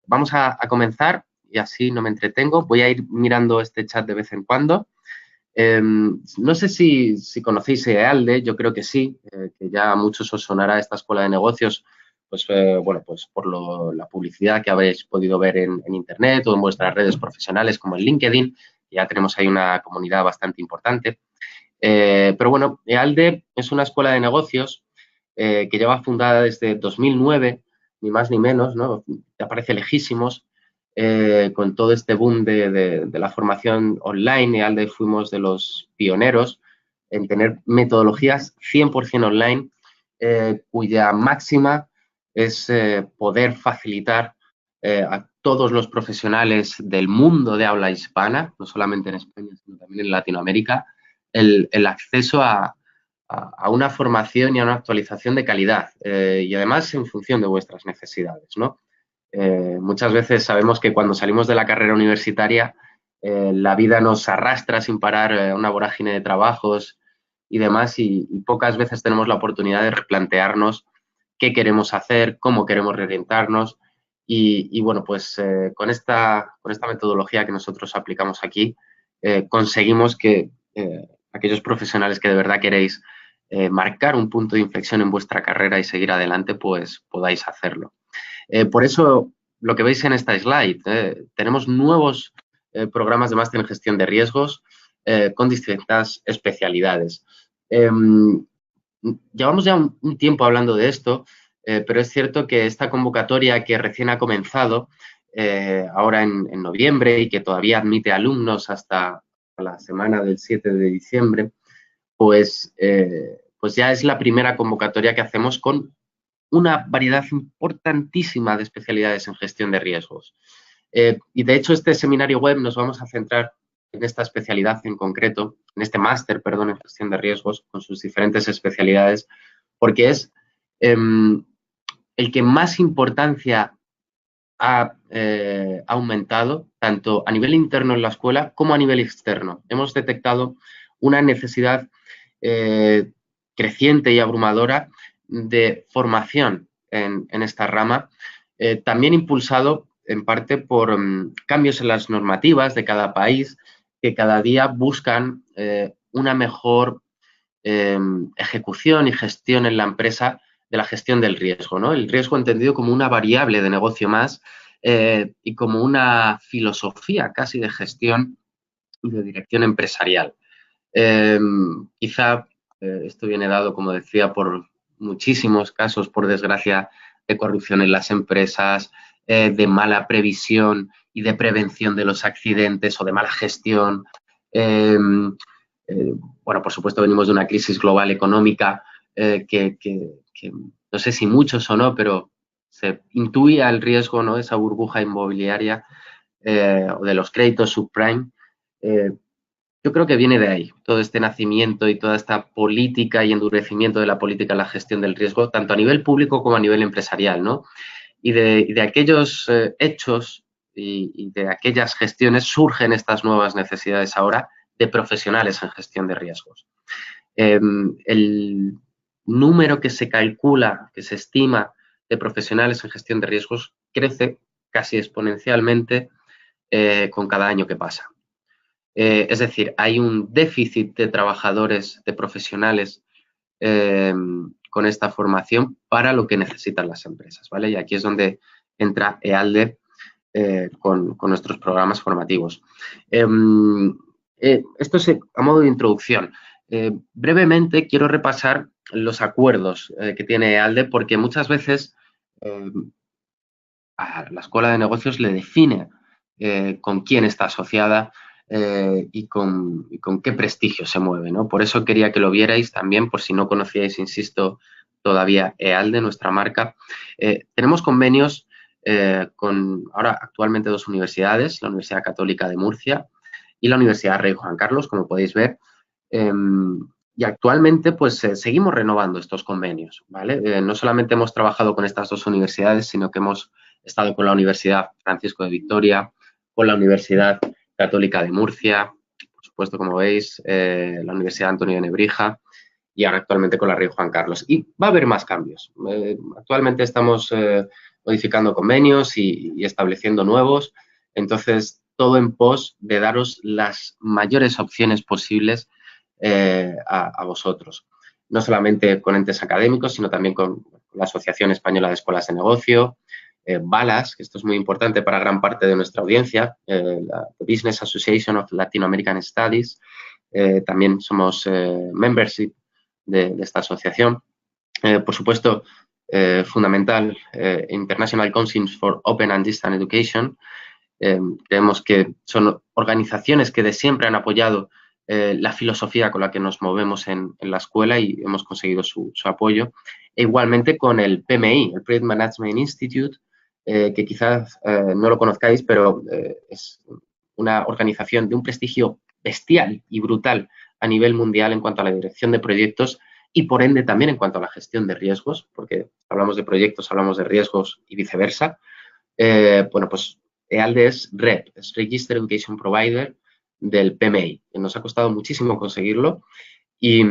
vamos a comenzar y así no me entretengo. Voy a ir mirando este chat de vez en cuando. No sé si conocéis EALDE, yo creo que sí, que ya a muchos os sonará esta escuela de negocios, pues bueno, pues por la publicidad que habréis podido ver en Internet o en vuestras redes profesionales como en LinkedIn. Ya tenemos ahí una comunidad bastante importante. Pero bueno, EALDE es una escuela de negocios que lleva fundada desde 2009, ni más ni menos, ¿no? Te aparece lejísimos, con todo este boom de la formación online. EALDE fuimos de los pioneros en tener metodologías 100% online, cuya máxima es poder facilitar a todos los profesionales del mundo de habla hispana, no solamente en España, sino también en Latinoamérica, el acceso a una formación y a una actualización de calidad, y además en función de vuestras necesidades, ¿no? Muchas veces sabemos que cuando salimos de la carrera universitaria, la vida nos arrastra sin parar a una vorágine de trabajos y demás, y pocas veces tenemos la oportunidad de replantearnos qué queremos hacer, cómo queremos reorientarnos. Y bueno, pues con esta metodología que nosotros aplicamos aquí, conseguimos que aquellos profesionales que de verdad queréis marcar un punto de inflexión en vuestra carrera y seguir adelante, pues podáis hacerlo. Por eso, lo que veis en esta slide, tenemos nuevos programas de máster en gestión de riesgos con distintas especialidades. Llevamos ya un tiempo hablando de esto, pero es cierto que esta convocatoria que recién ha comenzado ahora en noviembre y que todavía admite alumnos hasta la semana del 7 de diciembre, pues ya es la primera convocatoria que hacemos con una variedad importantísima de especialidades en gestión de riesgos. Y de hecho, este seminario web nos vamos a centrar en esta especialidad en concreto, en este máster, perdón, en gestión de riesgos, con sus diferentes especialidades, porque es el que más importancia ha aumentado, tanto a nivel interno en la escuela como a nivel externo. Hemos detectado una necesidad creciente y abrumadora de formación en esta rama, también impulsado en parte por cambios en las normativas de cada país que cada día buscan una mejor ejecución y gestión en la empresa de la gestión del riesgo, ¿no? El riesgo entendido como una variable de negocio más y como una filosofía casi de gestión y de dirección empresarial. Quizá esto viene dado, como decía, por muchísimos casos, por desgracia, de corrupción en las empresas, de mala previsión y de prevención de los accidentes o de mala gestión. Bueno, por supuesto, venimos de una crisis global económica que no sé si muchos o no, pero se intuía el riesgo, ¿no? Esa burbuja inmobiliaria o de los créditos subprime. Yo creo que viene de ahí, todo este nacimiento y toda esta política y endurecimiento de la política en la gestión del riesgo, tanto a nivel público como a nivel empresarial, ¿no? Y de aquellos hechos y de aquellas gestiones surgen estas nuevas necesidades ahora de profesionales en gestión de riesgos. El número que se calcula, que se estima de profesionales en gestión de riesgos crece casi exponencialmente con cada año que pasa. Es decir, hay un déficit de trabajadores, de profesionales con esta formación para lo que necesitan las empresas, ¿vale? Y aquí es donde entra EALDE con nuestros programas formativos. Esto es a modo de introducción. Brevemente quiero repasar los acuerdos que tiene EALDE porque muchas veces a la Escuela de Negocios le define con quién está asociada y con qué prestigio se mueve, ¿no? Por eso quería que lo vierais también, por si no conocíais, insisto, todavía EALDE, nuestra marca. Tenemos convenios con ahora actualmente 2 universidades, la Universidad Católica de Murcia y la Universidad Rey Juan Carlos, como podéis ver. Y actualmente, pues, seguimos renovando estos convenios, ¿vale? No solamente hemos trabajado con estas 2 universidades, sino que hemos estado con la Universidad Francisco de Vitoria, con la Universidad Católica de Murcia, por supuesto, como veis, la Universidad Antonio de Nebrija y ahora actualmente con la Rey Juan Carlos. Y va a haber más cambios. Actualmente estamos modificando convenios y estableciendo nuevos. Entonces, todo en pos de daros las mayores opciones posibles a vosotros. No solamente con entes académicos, sino también con la Asociación Española de Escuelas de Negocio, BALAS, que esto es muy importante para gran parte de nuestra audiencia, la Business Association of Latin American Studies, también somos membership de esta asociación. Por supuesto, fundamental, International Council for Open and Distance Education. Creemos que son organizaciones que de siempre han apoyado la filosofía con la que nos movemos en la escuela y hemos conseguido su apoyo. E igualmente con el PMI, el Project Management Institute, que quizás no lo conozcáis, pero es una organización de un prestigio bestial y brutal a nivel mundial en cuanto a la dirección de proyectos y, por ende, también en cuanto a la gestión de riesgos, porque hablamos de proyectos, hablamos de riesgos y viceversa. Bueno, pues EALDE es REP, es Registered Education Provider del PMI. Nos ha costado muchísimo conseguirlo y,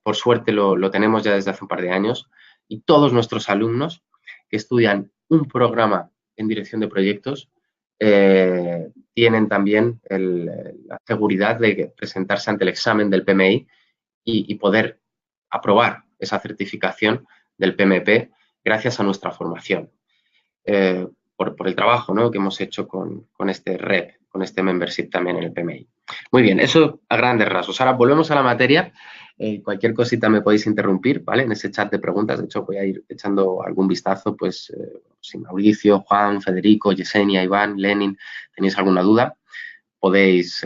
por suerte, lo tenemos ya desde hace un par de años. Y todos nuestros alumnos que estudian un programa en dirección de proyectos tienen también la seguridad de presentarse ante el examen del PMI y poder aprobar esa certificación del PMP gracias a nuestra formación. Por el trabajo, ¿no?, que hemos hecho con este REP, con este membership también en el PMI. Muy bien, eso a grandes rasgos. Ahora volvemos a la materia. Cualquier cosita me podéis interrumpir, ¿vale? En ese chat de preguntas, de hecho, voy a ir echando algún vistazo, pues, si Mauricio, Juan, Federico, Yesenia, Iván, Lenin, tenéis alguna duda, podéis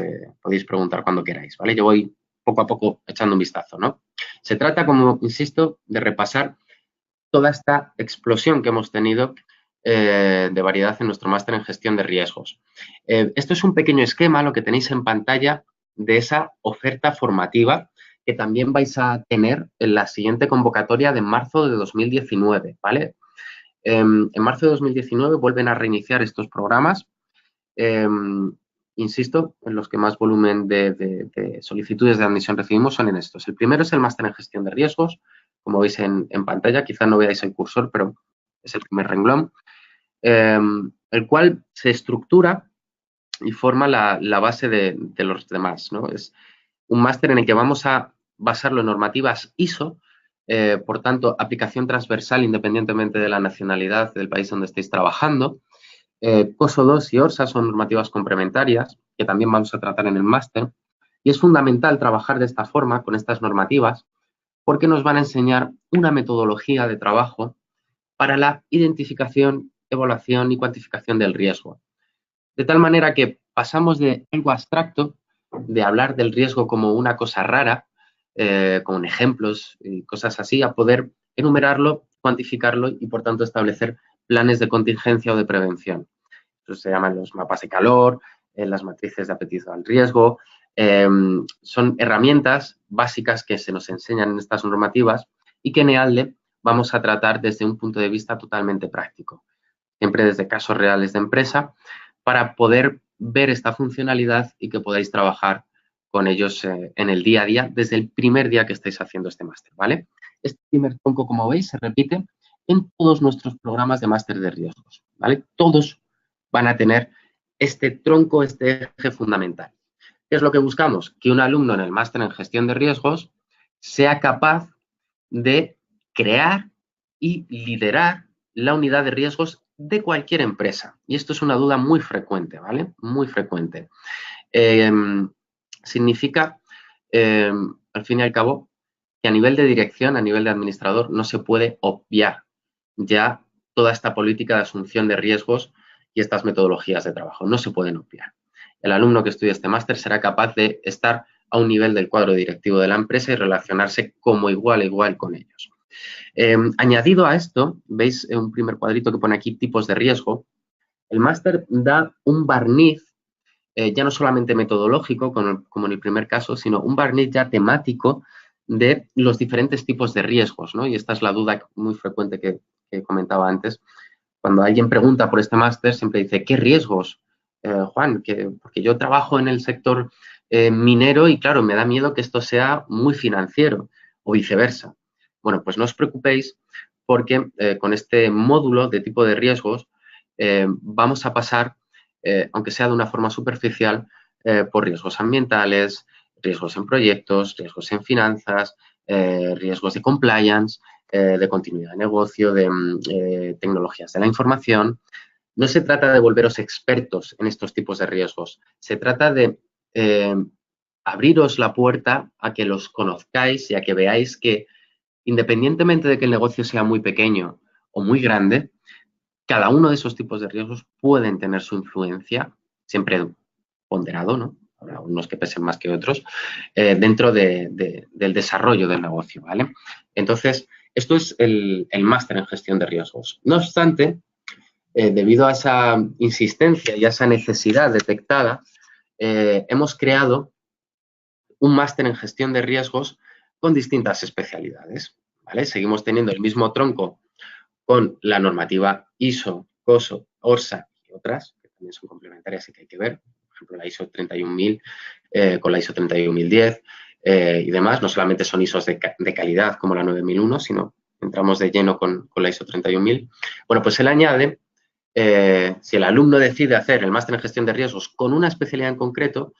preguntar cuando queráis, ¿vale? Yo voy poco a poco echando un vistazo, ¿no? Se trata, como insisto, de repasar toda esta explosión que hemos tenido de variedad en nuestro máster en gestión de riesgos. Esto es un pequeño esquema, lo que tenéis en pantalla, de esa oferta formativa que también vais a tener en la siguiente convocatoria de marzo de 2019, ¿vale? En marzo de 2019 vuelven a reiniciar estos programas, insisto, en los que más volumen de solicitudes de admisión recibimos son en estos. El primero es el máster en gestión de riesgos, como veis en pantalla, quizá no veáis el cursor, pero es el primer renglón, el cual se estructura y forma la base de los demás, ¿no? Es un máster en el que vamos a basarlo en normativas ISO, por tanto, aplicación transversal independientemente de la nacionalidad del país donde estéis trabajando. COSO 2 y ORSA son normativas complementarias que también vamos a tratar en el máster y es fundamental trabajar de esta forma con estas normativas porque nos van a enseñar una metodología de trabajo para la identificación, evaluación y cuantificación del riesgo. De tal manera que pasamos de algo abstracto, de hablar del riesgo como una cosa rara, con ejemplos y cosas así, a poder enumerarlo, cuantificarlo y, por tanto, establecer planes de contingencia o de prevención. Eso se llaman los mapas de calor, las matrices de apetito al riesgo. Son herramientas básicas que se nos enseñan en estas normativas y que en EALDE vamos a tratar desde un punto de vista totalmente práctico, siempre desde casos reales de empresa, para poder ver esta funcionalidad y que podáis trabajar con ellos en el día a día, desde el primer día que estáis haciendo este máster, ¿vale? Este primer tronco, como veis, se repite en todos nuestros programas de máster de riesgos, ¿vale? Todos van a tener este tronco, este eje fundamental. ¿Qué es lo que buscamos? Que un alumno en el máster en gestión de riesgos sea capaz de crear y liderar la unidad de riesgos de cualquier empresa. Y esto es una duda muy frecuente, ¿vale? Muy frecuente. Significa, al fin y al cabo, que a nivel de dirección, a nivel de administrador, no se puede obviar ya toda esta política de asunción de riesgos y estas metodologías de trabajo. No se pueden obviar. El alumno que estudie este máster será capaz de estar a un nivel del cuadro directivo de la empresa y relacionarse como igual a igual con ellos. Añadido a esto, veis un primer cuadrito que pone aquí tipos de riesgo. El máster da un barniz, ya no solamente metodológico, como en el primer caso, sino un barniz ya temático de los diferentes tipos de riesgos, ¿no? Y esta es la duda muy frecuente que comentaba antes. Cuando alguien pregunta por este máster, siempre dice, ¿qué riesgos, Juan? Porque yo trabajo en el sector minero y, claro, me da miedo que esto sea muy financiero o viceversa. Bueno, pues no os preocupéis porque con este módulo de tipo de riesgos vamos a pasar, aunque sea de una forma superficial, por riesgos ambientales, riesgos en proyectos, riesgos en finanzas, riesgos de compliance, de continuidad de negocio, de tecnologías de la información. No se trata de volveros expertos en estos tipos de riesgos, se trata de abriros la puerta a que los conozcáis y a que veáis que, independientemente de que el negocio sea muy pequeño o muy grande, cada uno de esos tipos de riesgos pueden tener su influencia, siempre ponderado, ¿no? Habrá unos que pesen más que otros, dentro del desarrollo del negocio, ¿vale? Entonces, esto es el máster en gestión de riesgos. No obstante, debido a esa insistencia y a esa necesidad detectada, hemos creado un máster en gestión de riesgos con distintas especialidades, ¿vale? Seguimos teniendo el mismo tronco con la normativa ISO, COSO, ORSA y otras, que también son complementarias y que hay que ver, por ejemplo, la ISO 31000 con la ISO 31010 y demás, no solamente son ISOs de calidad como la 9001, sino entramos de lleno con la ISO 31000. Bueno, pues él añade, si el alumno decide hacer el máster en gestión de riesgos con una especialidad en concreto,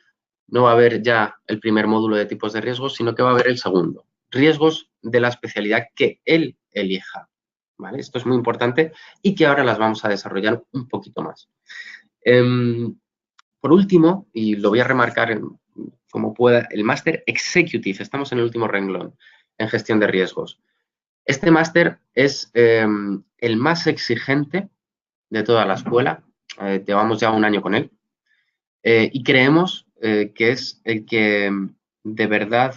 no va a haber ya el primer módulo de tipos de riesgos, sino que va a haber el segundo. Riesgos de la especialidad que él elija, ¿vale? Esto es muy importante y que ahora las vamos a desarrollar un poquito más. Por último, y lo voy a remarcar como pueda, el máster Executive, estamos en el último renglón en gestión de riesgos. Este máster es el más exigente de toda la escuela, llevamos ya un año con él, y creemos que es el que de verdad,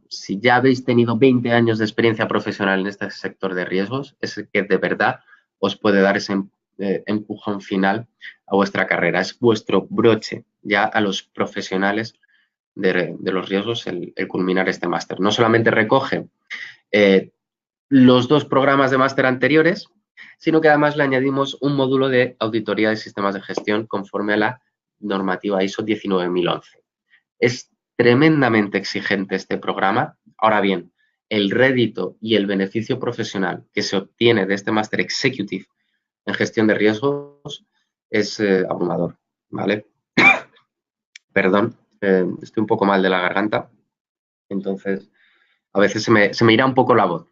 si ya habéis tenido 20 años de experiencia profesional en este sector de riesgos, es el que de verdad os puede dar ese empujón final a vuestra carrera. Es vuestro broche ya a los profesionales de los riesgos el culminar este máster. No solamente recoge los 2 programas de máster anteriores, sino que además le añadimos un módulo de auditoría de sistemas de gestión conforme a la normativa ISO 19011. Es tremendamente exigente este programa. Ahora bien, el rédito y el beneficio profesional que se obtiene de este máster Executive en gestión de riesgos es abrumador, ¿vale? Perdón, estoy un poco mal de la garganta, entonces a veces se me irá un poco la voz.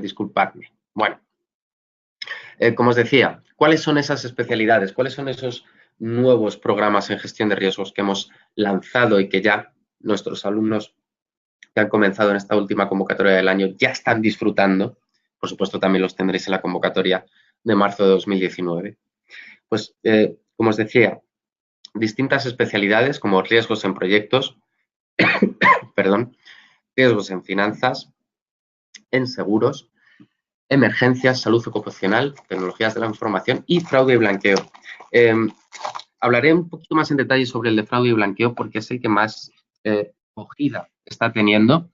Disculpadme. Bueno, como os decía, ¿cuáles son esas especialidades? ¿Cuáles son esos nuevos programas en gestión de riesgos que hemos lanzado y que ya nuestros alumnos que han comenzado en esta última convocatoria del año ya están disfrutando? Por supuesto, también los tendréis en la convocatoria de marzo de 2019. Pues, como os decía, distintas especialidades como riesgos en proyectos, perdón, riesgos en finanzas, en seguros, emergencias, salud ocupacional, tecnologías de la información y fraude y blanqueo. Hablaré un poquito más en detalle sobre el de fraude y blanqueo porque es el que más acogida está teniendo.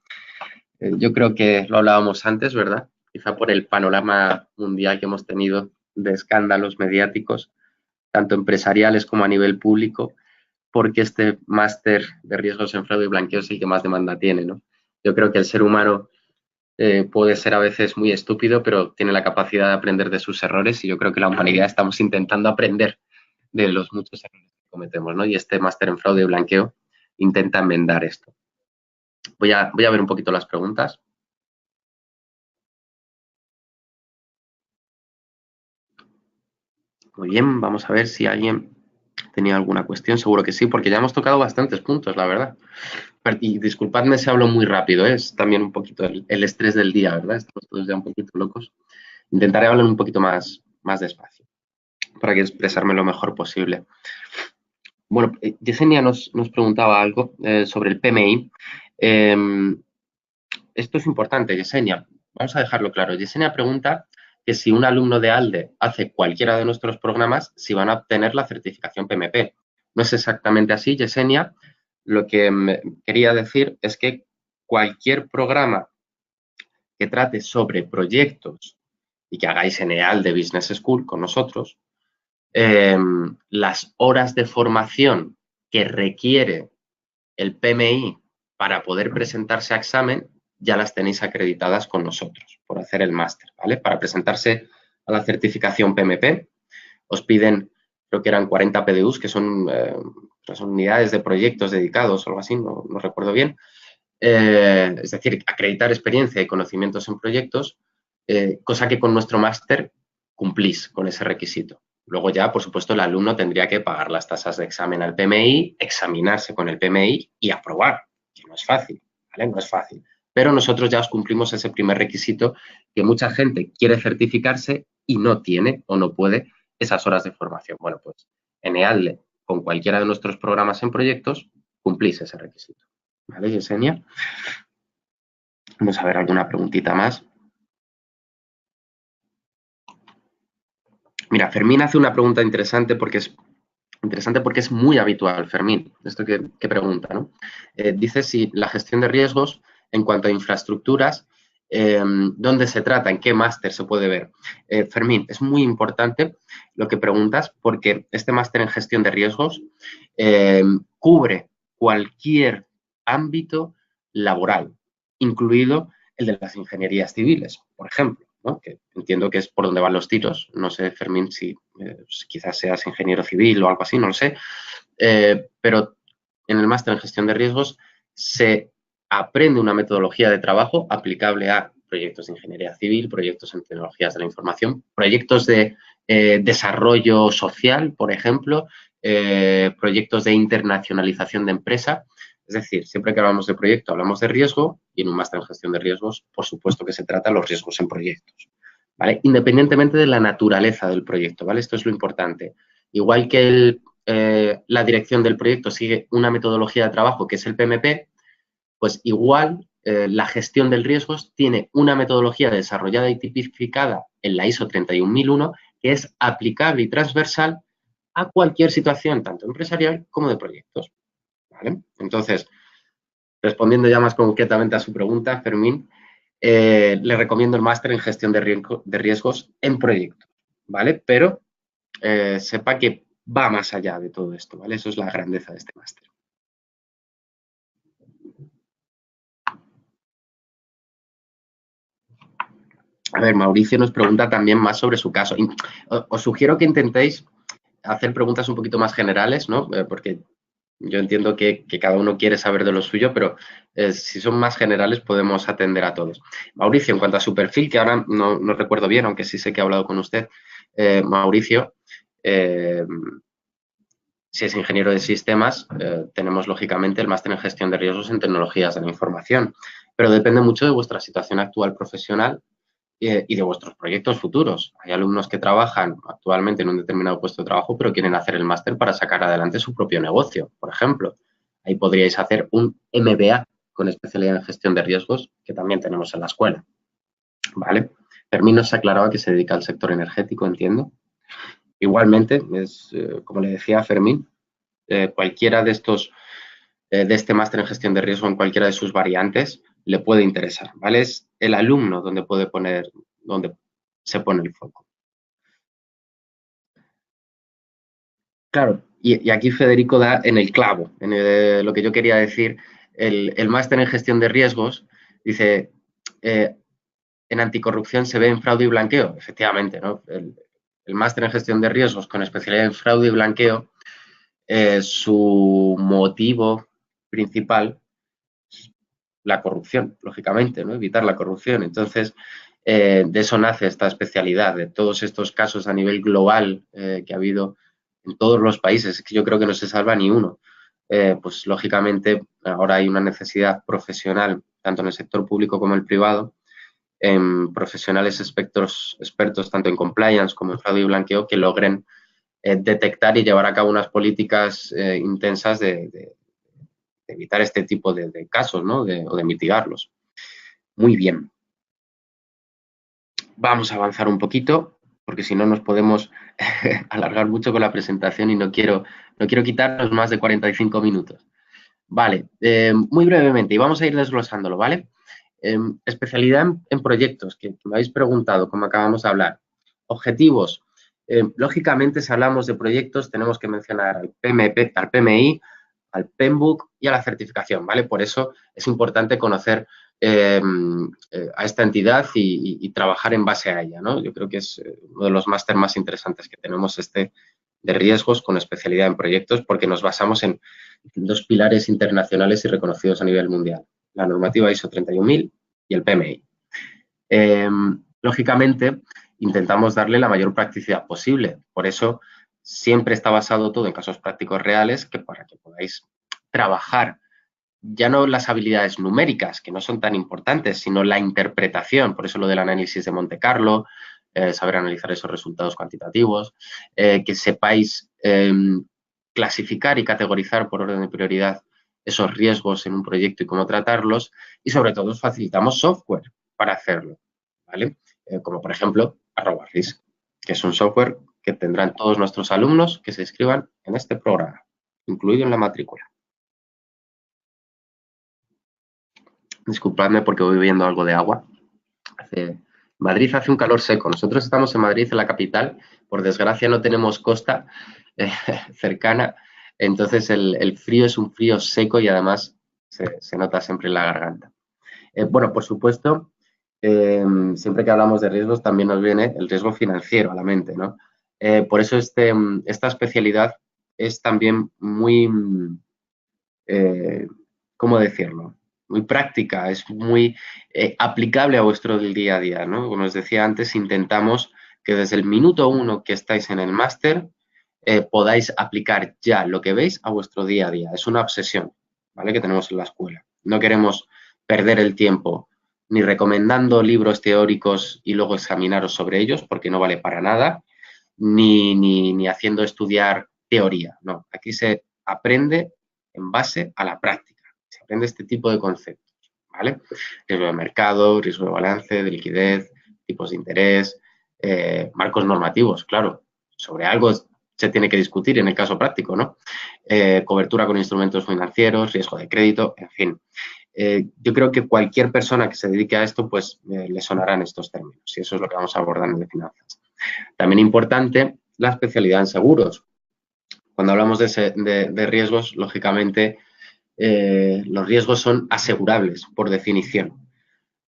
Yo creo que lo hablábamos antes, ¿verdad? Quizá por el panorama mundial que hemos tenido de escándalos mediáticos, tanto empresariales como a nivel público, porque este máster de riesgos en fraude y blanqueo es el que más demanda tiene, ¿no? Yo creo que el ser humano puede ser a veces muy estúpido, pero tiene la capacidad de aprender de sus errores y yo creo que la humanidad estamos intentando aprender de los muchos errores que cometemos, ¿no? Y este máster en fraude y blanqueo intenta enmendar esto. Voy a ver un poquito las preguntas. Muy bien, vamos a ver si alguien tenía alguna cuestión. Seguro que sí, porque ya hemos tocado bastantes puntos, la verdad. Y disculpadme si hablo muy rápido, ¿eh? Es también un poquito el estrés del día, ¿verdad? Estamos todos ya un poquito locos. Intentaré hablar un poquito más despacio para que expresarme lo mejor posible. Bueno, Yesenia nos preguntaba algo sobre el PMI. Esto es importante, Yesenia. Vamos a dejarlo claro. Yesenia pregunta que si un alumno de ALDE hace cualquiera de nuestros programas, si van a obtener la certificación PMP. No es exactamente así, Yesenia. Lo que quería decir es que cualquier programa que trate sobre proyectos y que hagáis en EALDE Business School con nosotros, las horas de formación que requiere el PMI para poder presentarse a examen ya las tenéis acreditadas con nosotros por hacer el máster, ¿vale? Para presentarse a la certificación PMP os piden, creo que eran 40 PDUs, que son unidades de proyectos dedicados o algo así, no recuerdo bien. Es decir, acreditar experiencia y conocimientos en proyectos, cosa que con nuestro máster cumplís con ese requisito. Luego ya, por supuesto, el alumno tendría que pagar las tasas de examen al PMI, examinarse con el PMI y aprobar, que no es fácil, ¿vale? No es fácil. Pero nosotros ya os cumplimos ese primer requisito que mucha gente quiere certificarse y no tiene o no puede esas horas de formación. Bueno, pues en EADLE, con cualquiera de nuestros programas en proyectos, cumplís ese requisito. ¿Vale, Yesenia? Vamos a ver alguna preguntita más. Mira, Fermín hace una pregunta interesante porque es muy habitual, Fermín, esto que pregunta, ¿no? Dice si la gestión de riesgos en cuanto a infraestructuras, ¿dónde se trata? ¿En qué máster se puede ver? Fermín, es muy importante lo que preguntas porque este máster en gestión de riesgos cubre cualquier ámbito laboral, incluido el de las ingenierías civiles, por ejemplo, ¿no? Que entiendo que es por donde van los tiros. No sé, Fermín, si quizás seas ingeniero civil o algo así, no lo sé. Pero en el máster en gestión de riesgos se aprende una metodología de trabajo aplicable a proyectos de ingeniería civil, proyectos en tecnologías de la información, proyectos de desarrollo social, por ejemplo, proyectos de internacionalización de empresa. Es decir, siempre que hablamos de proyecto hablamos de riesgo y en un máster en gestión de riesgos, por supuesto que se trata de los riesgos en proyectos, ¿vale? Independientemente de la naturaleza del proyecto, ¿vale? Esto es lo importante. Igual que la dirección del proyecto sigue una metodología de trabajo que es el PMP, pues igual la gestión del riesgos tiene una metodología desarrollada y tipificada en la ISO 31001 que es aplicable y transversal a cualquier situación, tanto empresarial como de proyectos, ¿vale? Entonces, respondiendo ya más concretamente a su pregunta, Fermín, le recomiendo el máster en gestión de riesgos en proyectos, ¿vale? Pero sepa que va más allá de todo esto, ¿vale? Eso es la grandeza de este máster. A ver, Mauricio nos pregunta también más sobre su caso. Os sugiero que intentéis hacer preguntas un poquito más generales, ¿no? Porque yo entiendo que cada uno quiere saber de lo suyo, pero si son más generales podemos atender a todos. Mauricio, en cuanto a su perfil, que ahora no recuerdo bien, aunque sí sé que he hablado con usted, Mauricio, si es ingeniero de sistemas, tenemos lógicamente el máster en gestión de riesgos en tecnologías de la información, pero depende mucho de vuestra situación actual profesional y de vuestros proyectos futuros. Hay alumnos que trabajan actualmente en un determinado puesto de trabajo, pero quieren hacer el máster para sacar adelante su propio negocio, por ejemplo. Ahí podríais hacer un MBA con especialidad en gestión de riesgos, que también tenemos en la escuela. ¿Vale? Fermín nos aclaraba que se dedica al sector energético, entiendo. Igualmente, como le decía a Fermín, cualquiera de este máster en gestión de riesgo en cualquiera de sus variantes le puede interesar, ¿vale? Es el alumno donde se pone el foco. Claro, y aquí Federico da en el clavo, en lo que yo quería decir, el máster en gestión de riesgos, dice, en anticorrupción se ve en fraude y blanqueo, efectivamente, ¿no? El máster en gestión de riesgos con especialidad en fraude y blanqueo, su motivo principal es la corrupción, lógicamente, ¿no? Evitar la corrupción. Entonces, de eso nace esta especialidad, de todos estos casos a nivel global que ha habido en todos los países, es que yo creo que no se salva ni uno. Pues lógicamente ahora hay una necesidad profesional, tanto en el sector público como en el privado, en profesionales expertos tanto en compliance como en fraude y blanqueo que logren detectar y llevar a cabo unas políticas intensas de evitar este tipo de casos, ¿no? O de mitigarlos. Muy bien. Vamos a avanzar un poquito, porque si no nos podemos alargar mucho con la presentación y no quiero quitarnos más de 45 minutos. Vale, muy brevemente, y vamos a ir desglosándolo, ¿vale? Especialidad en proyectos, que me habéis preguntado, como acabamos de hablar. Objetivos. Lógicamente, si hablamos de proyectos, tenemos que mencionar al PMP, al PMI, al PMBOK y a la certificación, ¿vale? Por eso es importante conocer a esta entidad y trabajar en base a ella, ¿no? Yo creo que es uno de los máster más interesantes que tenemos, este de riesgos con especialidad en proyectos, porque nos basamos en dos pilares internacionales y reconocidos a nivel mundial, la normativa ISO 31000 y el PMI. Lógicamente, intentamos darle la mayor practicidad posible. Por eso, siempre está basado todo en casos prácticos reales, que para que podáis trabajar ya no las habilidades numéricas, que no son tan importantes, sino la interpretación. Por eso lo del análisis de Monte Carlo, saber analizar esos resultados cuantitativos, que sepáis clasificar y categorizar por orden de prioridad esos riesgos en un proyecto y cómo tratarlos. Y sobre todo os facilitamos software para hacerlo, ¿vale? Como por ejemplo @risk, que es un software que tendrán todos nuestros alumnos que se inscriban en este programa, incluido en la matrícula. Disculpadme porque voy bebiendo algo de agua. Madrid hace un calor seco. Nosotros estamos en Madrid, en la capital. Por desgracia no tenemos costa cercana. Entonces el frío es un frío seco y además se nota siempre en la garganta. Bueno, por supuesto, siempre que hablamos de riesgos también nos viene el riesgo financiero a la mente, ¿no? Por eso esta especialidad es también muy, ¿cómo decirlo? Muy práctica, es muy aplicable a vuestro día a día, ¿no? Como os decía antes, intentamos que desde el minuto 1 que estáis en el máster podáis aplicar ya lo que veis a vuestro día a día. Es una obsesión, ¿vale? Que tenemos en la escuela. No queremos perder el tiempo ni recomendando libros teóricos y luego examinaros sobre ellos, porque no vale para nada, ni haciendo estudiar teoría. No, aquí se aprende en base a la práctica. Se aprende este tipo de conceptos, ¿vale? Riesgo de mercado, riesgo de balance, de liquidez, tipos de interés, marcos normativos, claro. Sobre algo se tiene que discutir en el caso práctico, ¿no? Cobertura con instrumentos financieros, riesgo de crédito, en fin. Yo creo que cualquier persona que se dedique a esto, pues le sonarán estos términos y eso es lo que vamos a abordar en de finanzas. También importante la especialidad en seguros. Cuando hablamos de riesgos, lógicamente, los riesgos son asegurables, por definición.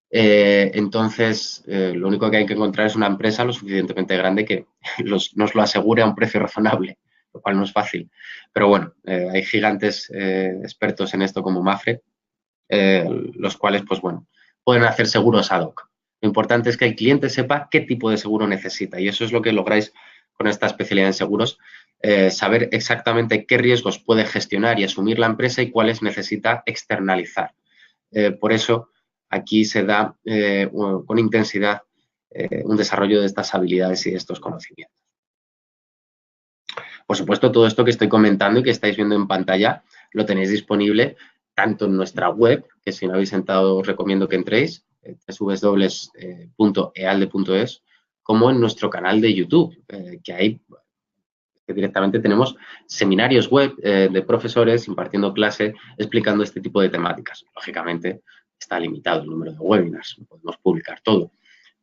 Entonces, lo único que hay que encontrar es una empresa lo suficientemente grande que nos lo asegure a un precio razonable, lo cual no es fácil. Pero bueno, hay gigantes expertos en esto como Mafre, los cuales, pues bueno, pueden hacer seguros ad hoc. Lo importante es que el cliente sepa qué tipo de seguro necesita y eso es lo que lográis con esta especialidad en seguros, saber exactamente qué riesgos puede gestionar y asumir la empresa y cuáles necesita externalizar. Por eso, aquí se da con intensidad un desarrollo de estas habilidades y de estos conocimientos. Por supuesto, todo esto que estoy comentando y que estáis viendo en pantalla lo tenéis disponible tanto en nuestra web, que si no habéis entrado os recomiendo que entréis, www.ealde.es, como en nuestro canal de YouTube, que ahí directamente tenemos seminarios web de profesores impartiendo clase, explicando este tipo de temáticas. Lógicamente, está limitado el número de webinars, no podemos publicar todo,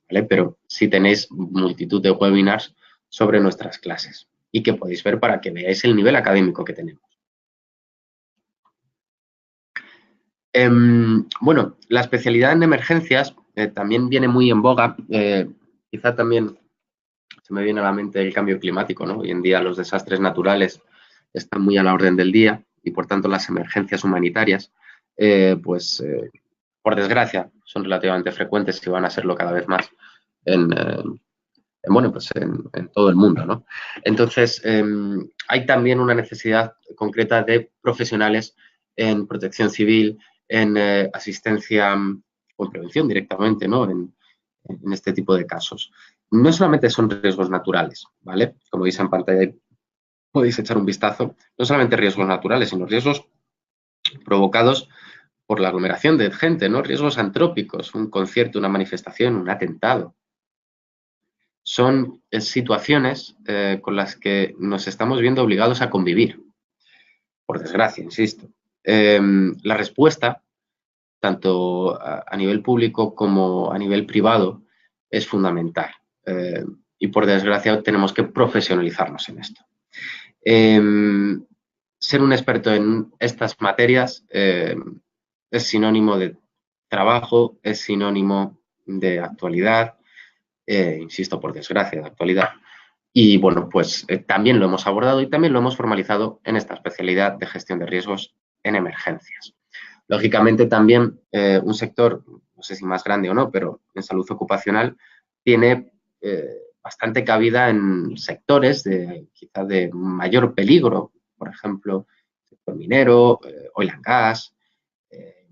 ¿vale? Pero sí tenéis multitud de webinars sobre nuestras clases y que podéis ver para que veáis el nivel académico que tenemos. Bueno, la especialidad en emergencias también viene muy en boga. Quizá también se me viene a la mente el cambio climático, ¿no? Hoy en día los desastres naturales están muy a la orden del día y, por tanto, las emergencias humanitarias, por desgracia, son relativamente frecuentes y van a serlo cada vez más en todo el mundo, ¿no? Entonces, hay también una necesidad concreta de profesionales en protección civil, en asistencia o en prevención directamente, ¿no? En este tipo de casos. No solamente son riesgos naturales, ¿vale? Como veis en pantalla, podéis echar un vistazo. No solamente riesgos naturales, sino riesgos provocados por la aglomeración de gente, ¿no? Riesgos antrópicos, un concierto, una manifestación, un atentado. Son situaciones con las que nos estamos viendo obligados a convivir, por desgracia, insisto. La respuesta, tanto a nivel público como a nivel privado, es fundamental. Y por desgracia tenemos que profesionalizarnos en esto. Ser un experto en estas materias es sinónimo de trabajo es sinónimo de actualidad, insisto, por desgracia, de actualidad. Y bueno, pues también lo hemos abordado y también lo hemos formalizado en esta especialidad de gestión de riesgos en emergencias. Lógicamente también un sector, no sé si más grande o no, pero en salud ocupacional tiene bastante cabida en sectores quizá de mayor peligro, por ejemplo, sector minero, oil and gas, eh,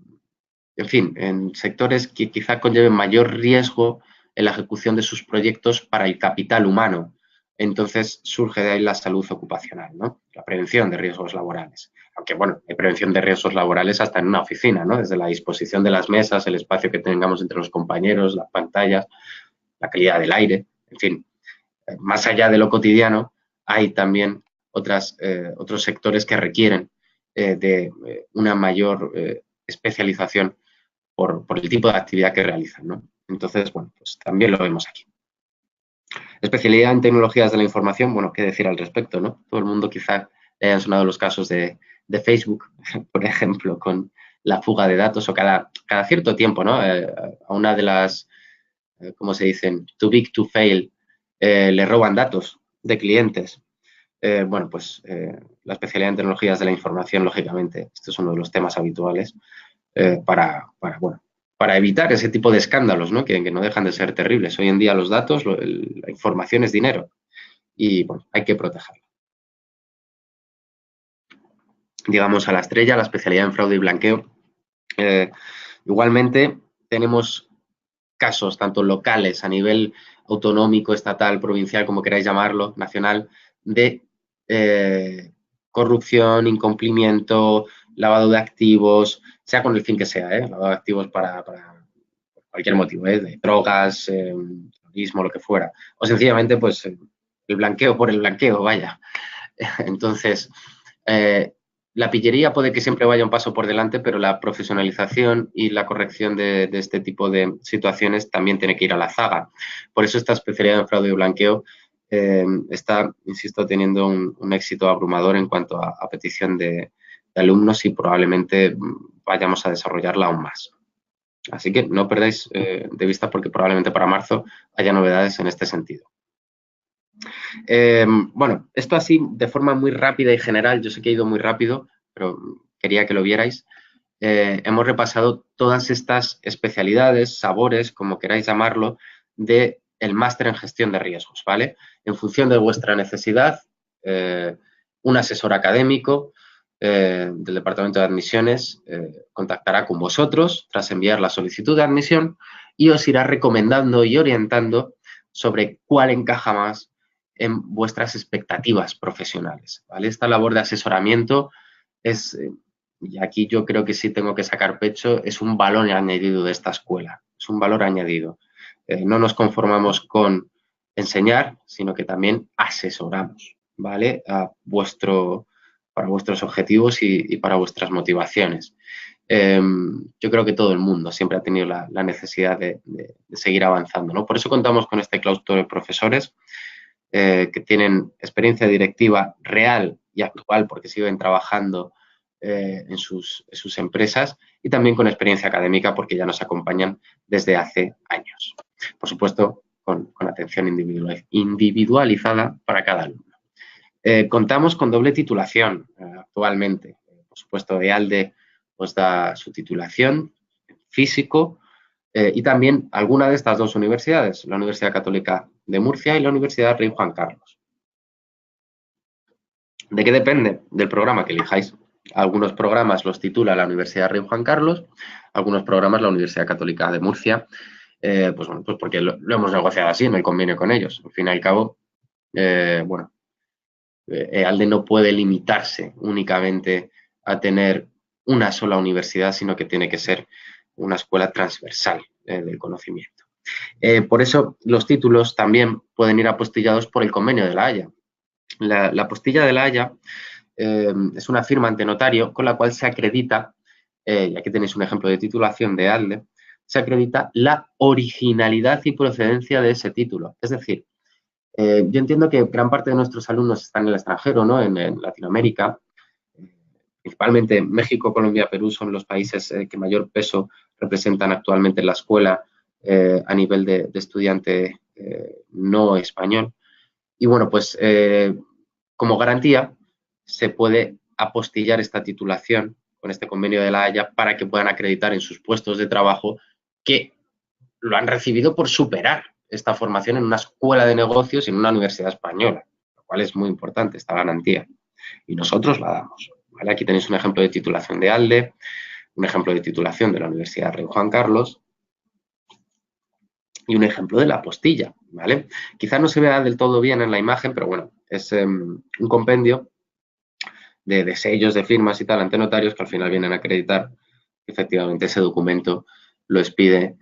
en fin, en sectores que quizá conlleven mayor riesgo en la ejecución de sus proyectos para el capital humano. Entonces surge de ahí la salud ocupacional, ¿no? La prevención de riesgos laborales. Aunque, bueno, hay prevención de riesgos laborales hasta en una oficina, ¿no? Desde la disposición de las mesas, el espacio que tengamos entre los compañeros, las pantallas, la calidad del aire, en fin. Más allá de lo cotidiano, hay también otros sectores que requieren de una mayor especialización por el tipo de actividad que realizan, ¿no? Entonces, bueno, pues también lo vemos aquí. Especialidad en tecnologías de la información, bueno, qué decir al respecto, ¿no? Todo el mundo quizá le hayan sonado los casos de Facebook, por ejemplo, con la fuga de datos o cada cierto tiempo, ¿no? A una de las, ¿cómo se dicen? Too big to fail, le roban datos de clientes. Bueno, pues la especialidad en tecnologías de la información, lógicamente, esto es uno de los temas habituales bueno, para evitar ese tipo de escándalos, ¿no? Que no dejan de ser terribles. Hoy en día los datos, la información es dinero y bueno, hay que protegerla. Digamos a la estrella, la especialidad en fraude y blanqueo. Igualmente tenemos casos tanto locales a nivel autonómico, estatal, provincial, como queráis llamarlo, nacional, de corrupción, incumplimiento, lavado de activos, sea con el fin que sea, lavado de activos para cualquier motivo, de drogas, terrorismo, lo que fuera, o sencillamente pues el blanqueo por el blanqueo, vaya. Entonces, la pillería puede que siempre vaya un paso por delante, pero la profesionalización y la corrección de este tipo de situaciones también tiene que ir a la zaga. Por eso esta especialidad en fraude y blanqueo está, insisto, teniendo un éxito abrumador en cuanto a petición de alumnos y probablemente vayamos a desarrollarla aún más. Así que no perdáis de vista porque probablemente para marzo haya novedades en este sentido. Bueno, esto así de forma muy rápida y general, yo sé que he ido muy rápido, pero quería que lo vierais. Hemos repasado todas estas especialidades, sabores, como queráis llamarlo, del máster en gestión de riesgos, ¿vale? En función de vuestra necesidad, un asesor académico del Departamento de Admisiones contactará con vosotros tras enviar la solicitud de admisión y os irá recomendando y orientando sobre cuál encaja más en vuestras expectativas profesionales, ¿vale? Esta labor de asesoramiento es, y aquí yo creo que sí tengo que sacar pecho, es un valor añadido de esta escuela, es un valor añadido. No nos conformamos con enseñar, sino que también asesoramos, ¿vale? Para vuestros objetivos y para vuestras motivaciones. Yo creo que todo el mundo siempre ha tenido la necesidad de seguir avanzando, ¿no? Por eso contamos con este claustro de profesores que tienen experiencia directiva real y actual porque siguen trabajando en sus empresas y también con experiencia académica porque ya nos acompañan desde hace años. Por supuesto, con atención individualizada para cada alumno. Contamos con doble titulación actualmente. Por supuesto, EALDE os da su titulación físico y también alguna de estas dos universidades, la Universidad Católica de Murcia y la Universidad Rey Juan Carlos. ¿De qué depende? Del programa que elijáis. Algunos programas los titula la Universidad Rey Juan Carlos, algunos programas la Universidad Católica de Murcia, pues bueno, pues porque lo hemos negociado así en el convenio con ellos. Al fin y al cabo, bueno, EALDE no puede limitarse únicamente a tener una sola universidad, sino que tiene que ser una escuela transversal del conocimiento. Por eso los títulos también pueden ir apostillados por el convenio de La Haya. La apostilla de La Haya es una firma ante notario con la cual se acredita, y aquí tenéis un ejemplo de titulación de EALDE, se acredita la originalidad y procedencia de ese título. Es decir, yo entiendo que gran parte de nuestros alumnos están en el extranjero, ¿no? En Latinoamérica, Principalmente México, Colombia, Perú son los países que mayor peso representan actualmente en la escuela a nivel de estudiante no español. Y bueno, pues como garantía se puede apostillar esta titulación con este convenio de la Haya para que puedan acreditar en sus puestos de trabajo que lo han recibido por superar esta formación en una escuela de negocios y en una universidad española, lo cual es muy importante esta garantía. Y nosotros la damos. ¿Vale? Aquí tenéis un ejemplo de titulación de ALDE, un ejemplo de titulación de la Universidad Rey Juan Carlos y un ejemplo de la apostilla. ¿Vale? Quizás no se vea del todo bien en la imagen, pero bueno, es un compendio de sellos, de firmas y tal ante notarios que al final vienen a acreditar que efectivamente ese documento lo expide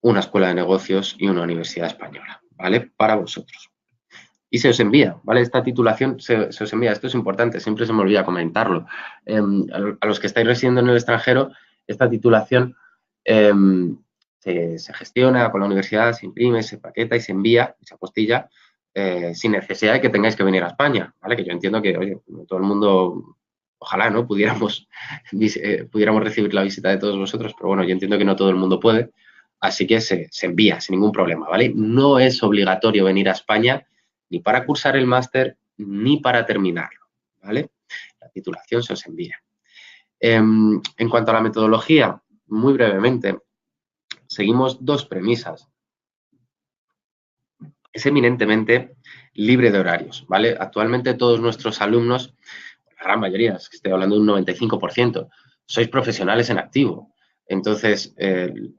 una escuela de negocios y una universidad española, ¿vale? Para vosotros. Y se os envía, ¿vale? Esta titulación se os envía. Esto es importante, siempre se me olvida comentarlo. A los que estáis residiendo en el extranjero, esta titulación se gestiona con la universidad, se imprime, se paqueta y se envía, se apostilla, sin necesidad de que tengáis que venir a España, ¿vale? Que yo entiendo que, oye, todo el mundo, ojalá, ¿no? Pudiéramos recibir la visita de todos vosotros, pero bueno, yo entiendo que no todo el mundo puede, así que se envía sin ningún problema, ¿vale? No es obligatorio venir a España ni para cursar el máster ni para terminarlo, ¿vale? La titulación se os envía. En cuanto a la metodología, muy brevemente, seguimos dos premisas. Es eminentemente libre de horarios, ¿vale? Actualmente todos nuestros alumnos, la gran mayoría, es que estoy hablando de un 95%, sois profesionales en activo. Entonces,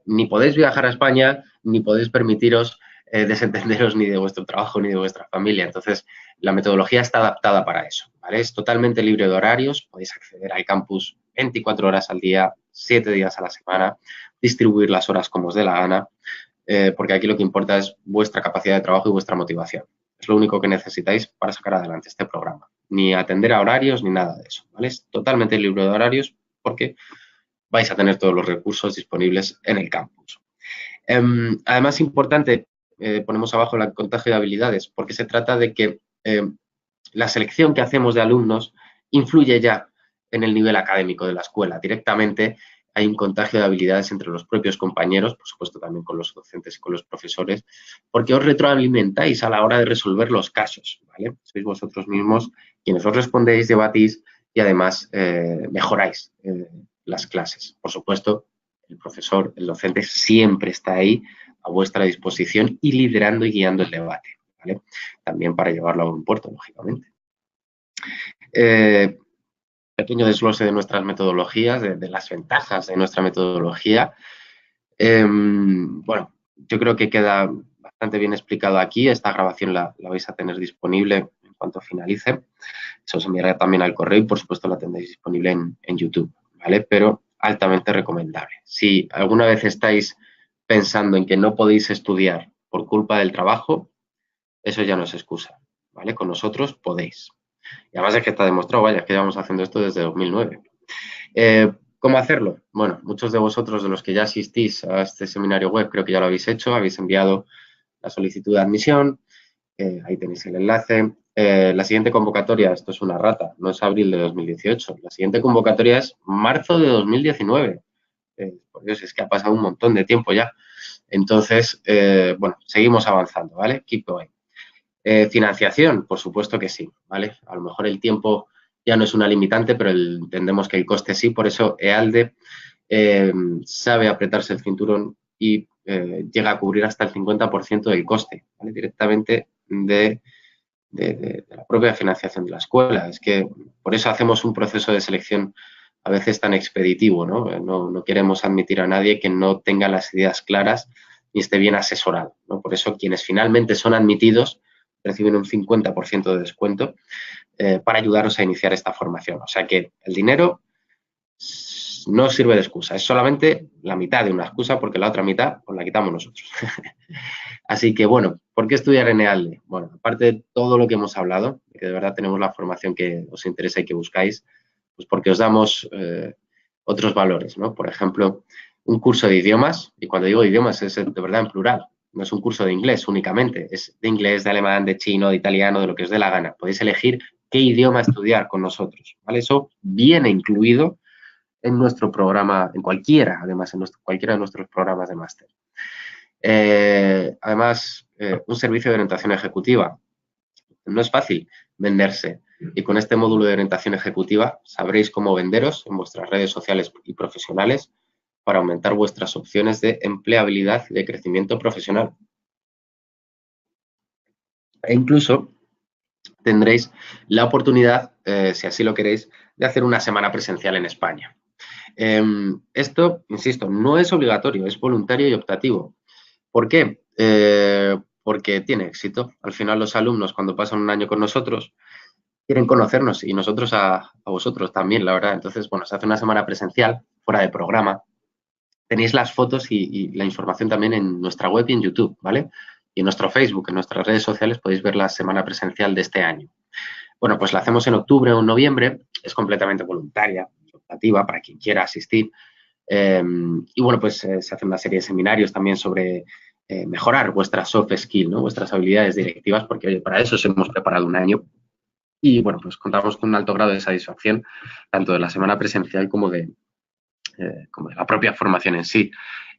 ni podéis viajar a España, ni podéis permitiros desentenderos ni de vuestro trabajo ni de vuestra familia. Entonces, la metodología está adaptada para eso, ¿vale? Es totalmente libre de horarios, podéis acceder al campus 24 horas al día, 7 días a la semana, distribuir las horas como os dé la gana, porque aquí lo que importa es vuestra capacidad de trabajo y vuestra motivación. Es lo único que necesitáis para sacar adelante este programa. Ni atender a horarios ni nada de eso, ¿vale? Es totalmente libre de horarios porque vais a tener todos los recursos disponibles en el campus. Además, importante, ponemos abajo el contagio de habilidades, porque se trata de que la selección que hacemos de alumnos influye ya en el nivel académico de la escuela. Directamente hay un contagio de habilidades entre los propios compañeros, por supuesto también con los docentes y con los profesores, porque os retroalimentáis a la hora de resolver los casos, ¿vale? Sois vosotros mismos quienes os respondéis, debatís y además mejoráis las clases. Por supuesto, el profesor, el docente siempre está ahí a vuestra disposición y liderando y guiando el debate, ¿vale? También para llevarlo a buen puerto, lógicamente. Pequeño desglose de nuestras metodologías, de las ventajas de nuestra metodología. Bueno, yo creo que queda bastante bien explicado aquí. Esta grabación la vais a tener disponible en cuanto finalice. Se os enviará también al correo y, por supuesto, la tendréis disponible en YouTube, ¿vale? Pero altamente recomendable. Si alguna vez estáis pensando en que no podéis estudiar por culpa del trabajo, eso ya no es excusa, ¿vale? Con nosotros podéis. Y además es que está demostrado, vaya, que llevamos haciendo esto desde 2009. ¿Cómo hacerlo? Bueno, muchos de vosotros, de los que ya asistís a este seminario web, creo que ya lo habéis hecho, habéis enviado la solicitud de admisión, ahí tenéis el enlace. La siguiente convocatoria, esto es una rata, no es abril de 2018, la siguiente convocatoria es marzo de 2019. Por Dios, es que ha pasado un montón de tiempo ya. Entonces, bueno, seguimos avanzando, ¿vale? Keep going. Financiación, por supuesto que sí, ¿vale? A lo mejor el tiempo ya no es una limitante, pero entendemos que el coste sí, por eso EALDE sabe apretarse el cinturón y llega a cubrir hasta el 50% del coste, ¿vale? Directamente de la propia financiación de la escuela. Es que por eso hacemos un proceso de selección a veces tan expeditivo, ¿no? No queremos admitir a nadie que no tenga las ideas claras ni esté bien asesorado, ¿no? Por eso quienes finalmente son admitidos reciben un 50% de descuento para ayudaros a iniciar esta formación. O sea que el dinero no sirve de excusa, es solamente la mitad de una excusa porque la otra mitad pues la quitamos nosotros. Así que, bueno, ¿por qué estudiar en EALDE? Bueno, aparte de todo lo que hemos hablado, de que de verdad tenemos la formación que os interesa y que buscáis, pues porque os damos otros valores, ¿no? Por ejemplo, un curso de idiomas, y cuando digo idiomas es de verdad en plural, no es un curso de inglés únicamente, es de inglés, de alemán, de chino, de italiano, de lo que os dé la gana. Podéis elegir qué idioma estudiar con nosotros, ¿vale? Eso viene incluido en nuestro programa, en cualquiera, además, cualquiera de nuestros programas de máster. Además, un servicio de orientación ejecutiva. No es fácil venderse y con este módulo de orientación ejecutiva sabréis cómo venderos en vuestras redes sociales y profesionales para aumentar vuestras opciones de empleabilidad y de crecimiento profesional. E incluso tendréis la oportunidad, si así lo queréis, de hacer una semana presencial en España. Esto, insisto, no es obligatorio, es voluntario y optativo. ¿Por qué? Porque tiene éxito. Al final los alumnos, cuando pasan un año con nosotros, quieren conocernos y nosotros a vosotros también, la verdad. Entonces, bueno, se hace una semana presencial, fuera de programa. Tenéis las fotos y la información también en nuestra web y en YouTube, ¿vale? Y en nuestro Facebook, en nuestras redes sociales, podéis ver la semana presencial de este año. Bueno, pues la hacemos en octubre o en noviembre. Es completamente voluntaria, optativa, para quien quiera asistir. Y bueno, pues se hace una serie de seminarios también sobre mejorar vuestras soft skills, ¿no? Vuestras habilidades directivas, porque oye, para eso os hemos preparado un año. Y bueno, pues contamos con un alto grado de satisfacción, tanto de la semana presencial como de la propia formación en sí.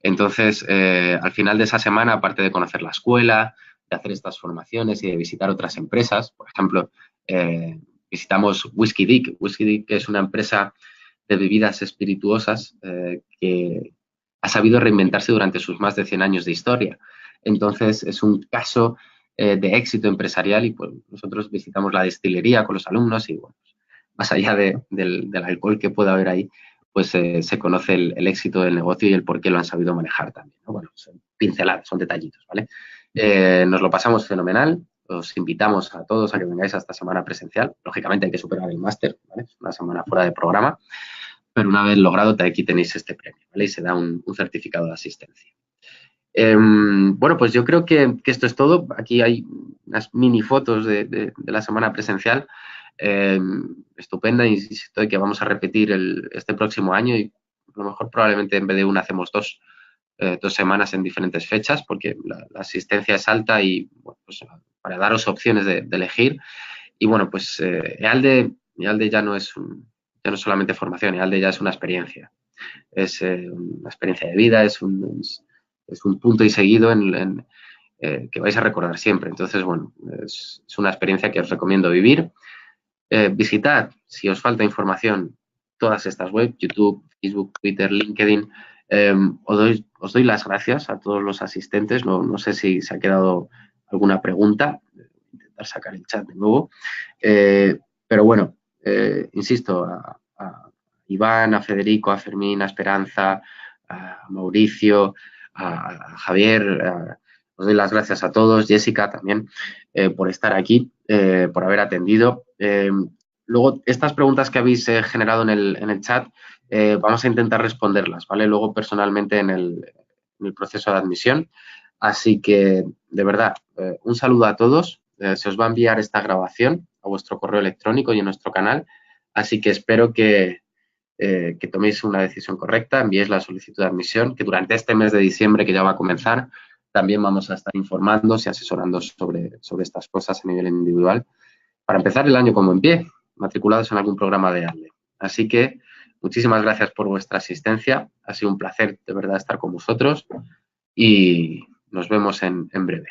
Entonces, al final de esa semana, aparte de conocer la escuela, de hacer estas formaciones y de visitar otras empresas, por ejemplo, visitamos Whiskey Dick. Whiskey Dick es una empresa de bebidas espirituosas que ha sabido reinventarse durante sus más de 100 años de historia. Entonces, es un caso de éxito empresarial y pues nosotros visitamos la destilería con los alumnos y bueno, más allá del alcohol que pueda haber ahí, pues se conoce el éxito del negocio y el por qué lo han sabido manejar también, ¿no? Bueno, son pinceladas, son detallitos, ¿vale? Nos lo pasamos fenomenal. Os invitamos a todos a que vengáis a esta semana presencial. Lógicamente hay que superar el máster, ¿vale? Es una semana fuera de programa, pero una vez logrado, aquí tenéis este premio, ¿vale? Y se da un certificado de asistencia. Bueno, pues yo creo que esto es todo. Aquí hay unas mini fotos de la semana presencial. Estupenda, insisto, y que vamos a repetir este próximo año y a lo mejor probablemente en vez de una hacemos dos semanas en diferentes fechas porque la asistencia es alta y bueno, pues, para daros opciones de elegir. Y bueno, pues EALDE ya no es solamente formación, EALDE ya es una experiencia. Es una experiencia de vida, es un punto y seguido que vais a recordar siempre. Entonces, bueno, es una experiencia que os recomiendo vivir. Visitad, si os falta información, todas estas webs, YouTube, Facebook, Twitter, LinkedIn. Os doy las gracias a todos los asistentes. No sé si se ha quedado alguna pregunta. Voy a intentar sacar el chat de nuevo. Pero bueno, insisto, a Iván, a Federico, a Fermín, a Esperanza, a Mauricio, a Javier, os doy las gracias a todos, Jessica también, por estar aquí, por haber atendido. Luego, estas preguntas que habéis generado en el chat, vamos a intentar responderlas, ¿vale? Luego, personalmente, en el proceso de admisión. Así que, de verdad, un saludo a todos. Se os va a enviar esta grabación a vuestro correo electrónico y en nuestro canal. Así que espero que toméis una decisión correcta, enviéis la solicitud de admisión, que durante este mes de diciembre, que ya va a comenzar, también vamos a estar informándoos y asesorando sobre estas cosas a nivel individual para empezar el año como en pie, matriculados en algún programa de EALDE. Así que muchísimas gracias por vuestra asistencia. Ha sido un placer de verdad estar con vosotros y nos vemos en breve.